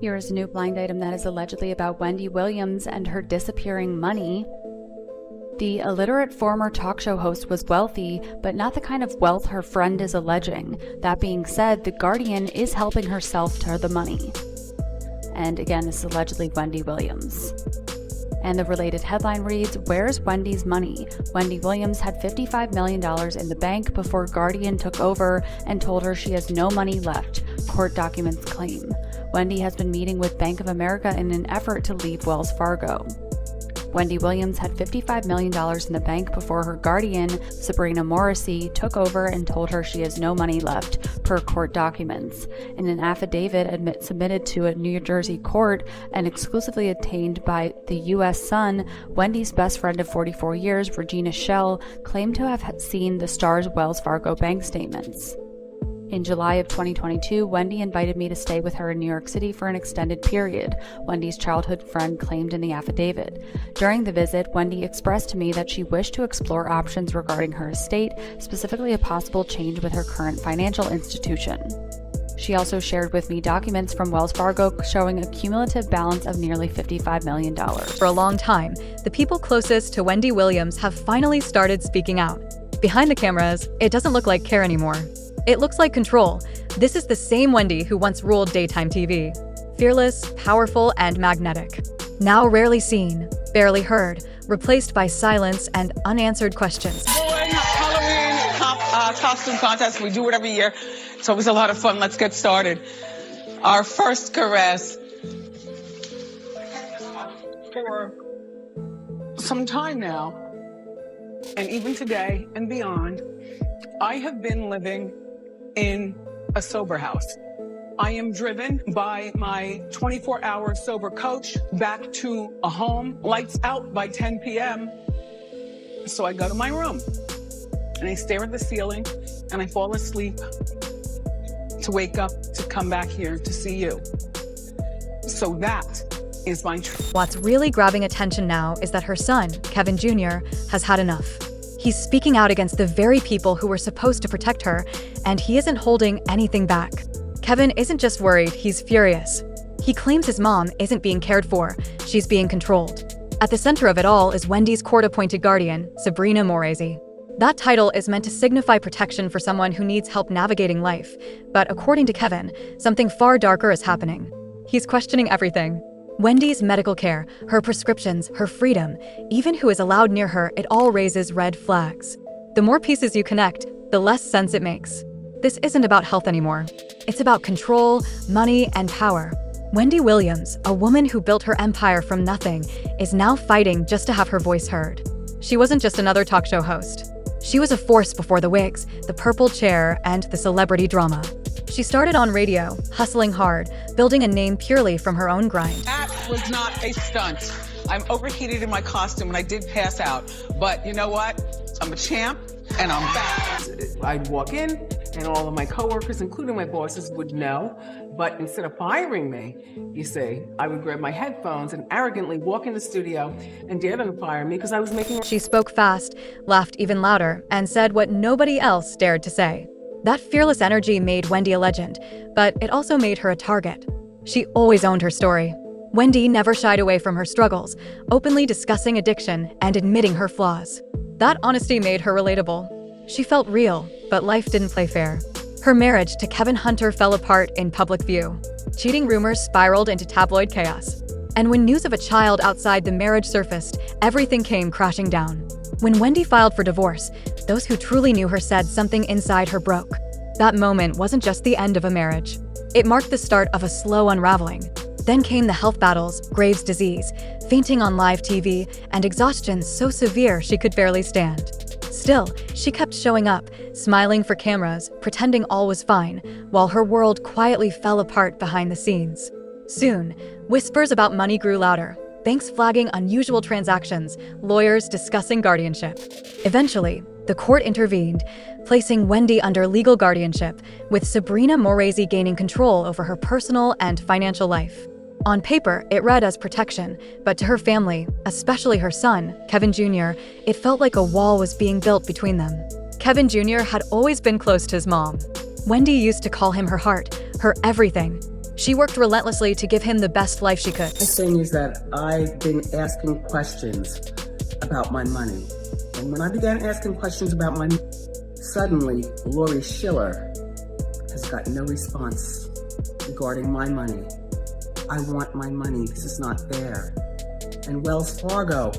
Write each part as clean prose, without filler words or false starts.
Here is a new blind item that is allegedly about Wendy Williams and her disappearing money. The illiterate former talk show host was wealthy, but not the kind of wealth her friend is alleging. That being said, The Guardian is helping herself to the money. And again, this is allegedly Wendy Williams. And the related headline reads, "Where's Wendy's money? Wendy Williams had $55 million in the bank before Guardian took over and told her she has no money left," court documents claim. Wendy has been meeting with Bank of America in an effort to leave Wells Fargo. Wendy Williams had $55 million in the bank before her guardian, Sabrina Morrissey, took over and told her she has no money left, per court documents. In an affidavit submitted to a New Jersey court and exclusively obtained by the U.S. Sun, Wendy's best friend of 44 years, Regina Schell, claimed to have seen the star's Wells Fargo bank statements. In July of 2022, Wendy invited me to stay with her in New York City for an extended period, Wendy's childhood friend claimed in the affidavit. During the visit, Wendy expressed to me that she wished to explore options regarding her estate, specifically a possible change with her current financial institution. She also shared with me documents from Wells Fargo showing a cumulative balance of nearly $55 million. For a long time, the people closest to Wendy Williams have finally started speaking out. Behind the cameras, it doesn't look like care anymore. It looks like control. This is the same Wendy who once ruled daytime TV. Fearless, powerful, and magnetic. Now rarely seen, barely heard, replaced by silence and unanswered questions. Halloween costume contest. We do it every year. It's always a lot of fun. Let's get started. Our first caress. For some time now, and even today and beyond, I have been living in a sober house. I am driven by my 24-hour sober coach back to a home, lights out by 10 p.m. So I go to my room and I stare at the ceiling and I fall asleep to wake up to come back here to see you. So that is my truth. What's really grabbing attention now is that her son, Kevin Jr., has had enough. He's speaking out against the very people who were supposed to protect her, and he isn't holding anything back. Kevin isn't just worried, he's furious. He claims his mom isn't being cared for, she's being controlled. At the center of it all is Wendy's court-appointed guardian, Sabrina Morrissey. That title is meant to signify protection for someone who needs help navigating life, but according to Kevin, something far darker is happening. He's questioning everything. Wendy's medical care, her prescriptions, her freedom, even who is allowed near her, it all raises red flags. The more pieces you connect, the less sense it makes. This isn't about health anymore. It's about control, money, and power. Wendy Williams, a woman who built her empire from nothing, is now fighting just to have her voice heard. She wasn't just another talk show host. She was a force before the wigs, the purple chair, and the celebrity drama. She started on radio, hustling hard, building a name purely from her own grind. That was not a stunt. I'm overheated in my costume and I did pass out. But you know what? I'm a champ and I'm back. I'd walk in and all of my coworkers, including my bosses, would know. But instead of firing me, you see, I would grab my headphones and arrogantly walk in the studio and dare them to fire me because I was making... She spoke fast, laughed even louder, and said what nobody else dared to say. That fearless energy made Wendy a legend, but it also made her a target. She always owned her story. Wendy never shied away from her struggles, openly discussing addiction and admitting her flaws. That honesty made her relatable. She felt real, but life didn't play fair. Her marriage to Kevin Hunter fell apart in public view. Cheating rumors spiraled into tabloid chaos. And when news of a child outside the marriage surfaced, everything came crashing down. When Wendy filed for divorce, those who truly knew her said something inside her broke. That moment wasn't just the end of a marriage. It marked the start of a slow unraveling. Then came the health battles, Graves' disease, fainting on live TV, and exhaustion so severe she could barely stand. Still, she kept showing up, smiling for cameras, pretending all was fine, while her world quietly fell apart behind the scenes. Soon, whispers about money grew louder. Banks flagging unusual transactions, lawyers discussing guardianship. Eventually, the court intervened, placing Wendy under legal guardianship, with Sabrina Morrissey gaining control over her personal and financial life. On paper, it read as protection, but to her family, especially her son, Kevin Jr., it felt like a wall was being built between them. Kevin Jr. had always been close to his mom. Wendy used to call him her heart, her everything. She worked relentlessly to give him the best life she could. The thing is that I've been asking questions about my money. And when I began asking questions about my money, suddenly Lori Schiller has got no response regarding my money. I want my money. This is not fair. And Wells Fargo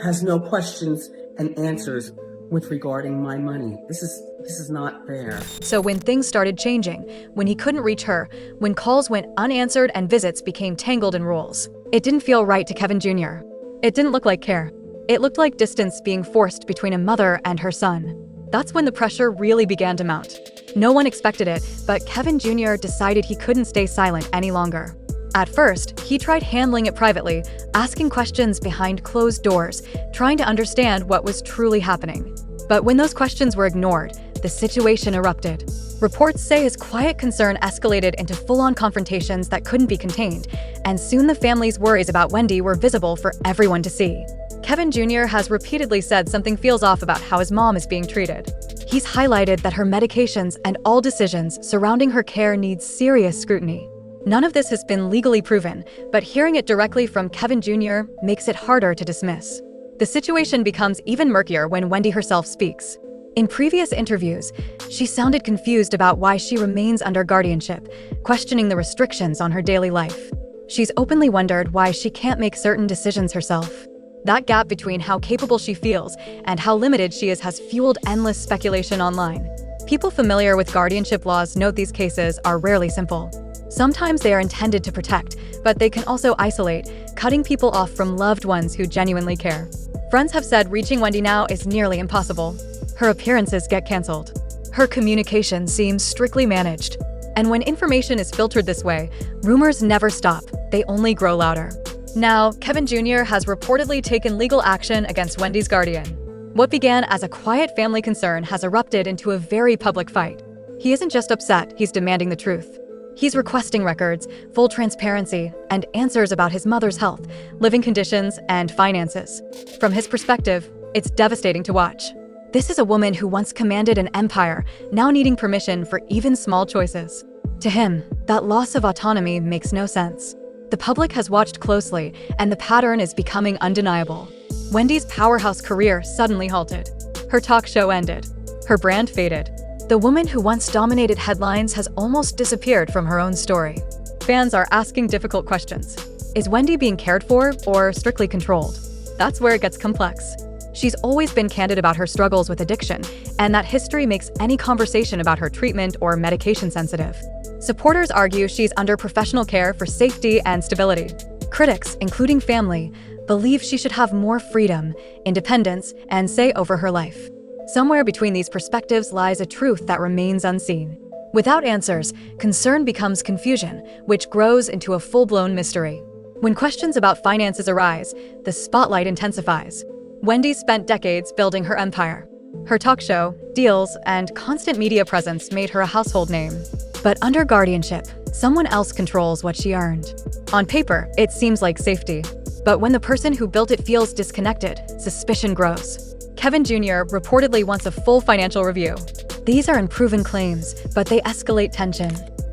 has no questions and answers with regarding my money. This is not fair. So when things started changing, when he couldn't reach her, when calls went unanswered and visits became tangled in rules, it didn't feel right to Kevin Jr. It didn't look like care. It looked like distance being forced between a mother and her son. That's when the pressure really began to mount. No one expected it, but Kevin Jr. decided he couldn't stay silent any longer. At first, he tried handling it privately, asking questions behind closed doors, trying to understand what was truly happening. But when those questions were ignored, the situation erupted. Reports say his quiet concern escalated into full-on confrontations that couldn't be contained, and soon the family's worries about Wendy were visible for everyone to see. Kevin Jr. has repeatedly said something feels off about how his mom is being treated. He's highlighted that her medications and all decisions surrounding her care need serious scrutiny. None of this has been legally proven, but hearing it directly from Kevin Jr. makes it harder to dismiss. The situation becomes even murkier when Wendy herself speaks. In previous interviews, she sounded confused about why she remains under guardianship, questioning the restrictions on her daily life. She's openly wondered why she can't make certain decisions herself. That gap between how capable she feels and how limited she is has fueled endless speculation online. People familiar with guardianship laws note these cases are rarely simple. Sometimes they are intended to protect, but they can also isolate, cutting people off from loved ones who genuinely care. Friends have said reaching Wendy now is nearly impossible. Her appearances get canceled. Her communication seems strictly managed. And when information is filtered this way, rumors never stop, they only grow louder. Now, Kevin Jr. has reportedly taken legal action against Wendy's guardian. What began as a quiet family concern has erupted into a very public fight. He isn't just upset, he's demanding the truth. He's requesting records, full transparency, and answers about his mother's health, living conditions, and finances. From his perspective, it's devastating to watch. This is a woman who once commanded an empire, now needing permission for even small choices. To him, that loss of autonomy makes no sense. The public has watched closely, and the pattern is becoming undeniable. Wendy's powerhouse career suddenly halted. Her talk show ended. Her brand faded. The woman who once dominated headlines has almost disappeared from her own story. Fans are asking difficult questions. Is Wendy being cared for or strictly controlled? That's where it gets complex. She's always been candid about her struggles with addiction, and that history makes any conversation about her treatment or medication sensitive. Supporters argue she's under professional care for safety and stability. Critics, including family, believe she should have more freedom, independence, and say over her life. Somewhere between these perspectives lies a truth that remains unseen. Without answers, concern becomes confusion, which grows into a full-blown mystery. When questions about finances arise, the spotlight intensifies. Wendy spent decades building her empire. Her talk show, deals, and constant media presence made her a household name. But under guardianship, someone else controls what she earned. On paper, it seems like safety. But when the person who built it feels disconnected, suspicion grows. Kevin Jr. reportedly wants a full financial review. These are unproven claims, but they escalate tension.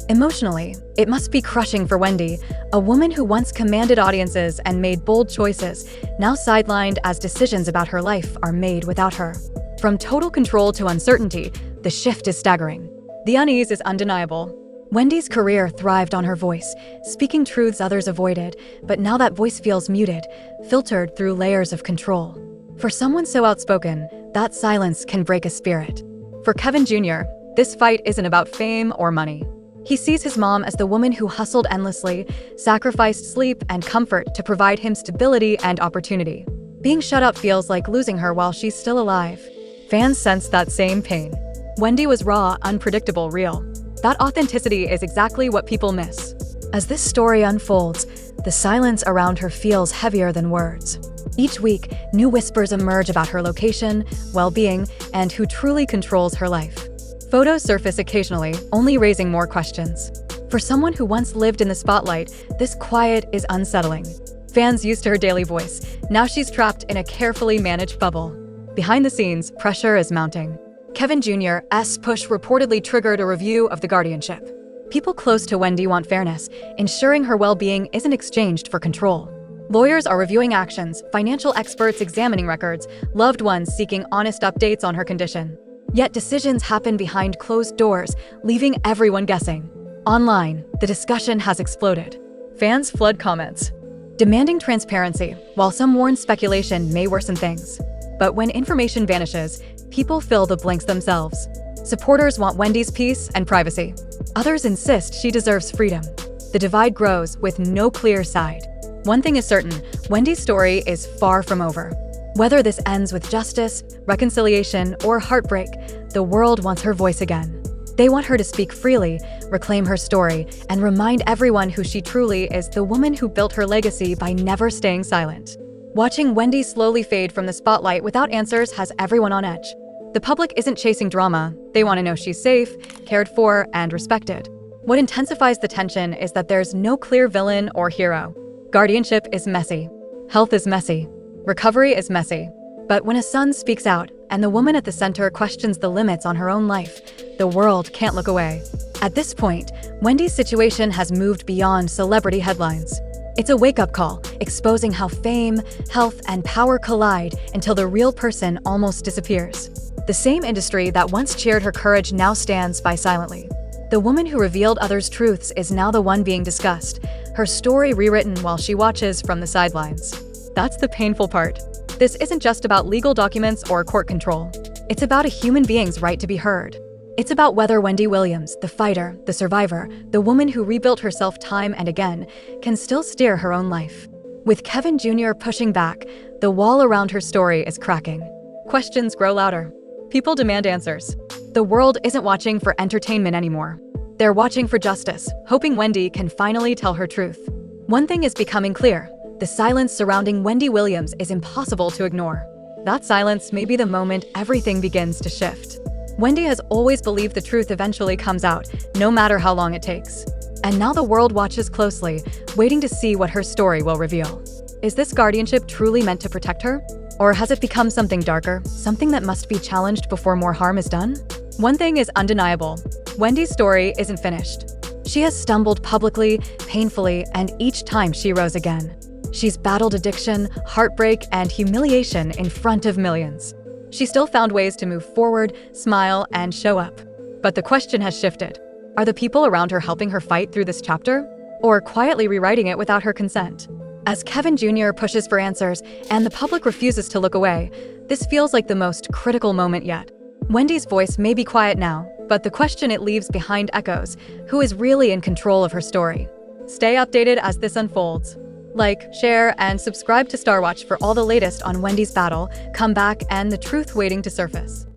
Emotionally, it must be crushing for Wendy, a woman who once commanded audiences and made bold choices, now sidelined as decisions about her life are made without her. From total control to uncertainty, the shift is staggering. The unease is undeniable. Wendy's career thrived on her voice, speaking truths others avoided, but now that voice feels muted, filtered through layers of control. For someone so outspoken, that silence can break a spirit. For Kevin Jr., this fight isn't about fame or money. He sees his mom as the woman who hustled endlessly, sacrificed sleep and comfort to provide him stability and opportunity. Being shut up feels like losing her while she's still alive. Fans sense that same pain. Wendy was raw, unpredictable, real. That authenticity is exactly what people miss. As this story unfolds, the silence around her feels heavier than words. Each week, new whispers emerge about her location, well-being, and who truly controls her life. Photos surface occasionally, only raising more questions. For someone who once lived in the spotlight, this quiet is unsettling. Fans used to her daily voice. Now she's trapped in a carefully managed bubble. Behind the scenes, pressure is mounting. Kevin Jr.'s push reportedly triggered a review of the guardianship. People close to Wendy want fairness, ensuring her well-being isn't exchanged for control. Lawyers are reviewing actions, financial experts examining records, loved ones seeking honest updates on her condition. Yet decisions happen behind closed doors, leaving everyone guessing. Online, the discussion has exploded. Fans flood comments, demanding transparency, while some warn speculation may worsen things. But when information vanishes, people fill the blanks themselves. Supporters want Wendy's peace and privacy. Others insist she deserves freedom. The divide grows with no clear side. One thing is certain, Wendy's story is far from over. Whether this ends with justice, reconciliation, or heartbreak, the world wants her voice again. They want her to speak freely, reclaim her story, and remind everyone who she truly is, the woman who built her legacy by never staying silent. Watching Wendy slowly fade from the spotlight without answers has everyone on edge. The public isn't chasing drama. They want to know she's safe, cared for, and respected. What intensifies the tension is that there's no clear villain or hero. Guardianship is messy. Health is messy. Recovery is messy. But when a son speaks out and the woman at the center questions the limits on her own life, the world can't look away. At this point, Wendy's situation has moved beyond celebrity headlines. It's a wake-up call, exposing how fame, health, and power collide until the real person almost disappears. The same industry that once cheered her courage now stands by silently. The woman who revealed others' truths is now the one being discussed, her story rewritten while she watches from the sidelines. That's the painful part. This isn't just about legal documents or court control. It's about a human being's right to be heard. It's about whether Wendy Williams, the fighter, the survivor, the woman who rebuilt herself time and again, can still steer her own life. With Kevin Jr. pushing back, the wall around her story is cracking. Questions grow louder. People demand answers. The world isn't watching for entertainment anymore. They're watching for justice, hoping Wendy can finally tell her truth. One thing is becoming clear. The silence surrounding Wendy Williams is impossible to ignore. That silence may be the moment everything begins to shift. Wendy has always believed the truth eventually comes out, no matter how long it takes. And now the world watches closely, waiting to see what her story will reveal. Is this guardianship truly meant to protect her? Or has it become something darker, something that must be challenged before more harm is done? One thing is undeniable. Wendy's story isn't finished. She has stumbled publicly, painfully, and each time she rose again. She's battled addiction, heartbreak, and humiliation in front of millions. She still found ways to move forward, smile, and show up. But the question has shifted. Are the people around her helping her fight through this chapter? Or quietly rewriting it without her consent? As Kevin Jr. pushes for answers and the public refuses to look away, this feels like the most critical moment yet. Wendy's voice may be quiet now, but the question it leaves behind echoes: who is really in control of her story? Stay updated as this unfolds. Like, share, and subscribe to Star Watch for all the latest on Wendy's battle, comeback, and the truth waiting to surface.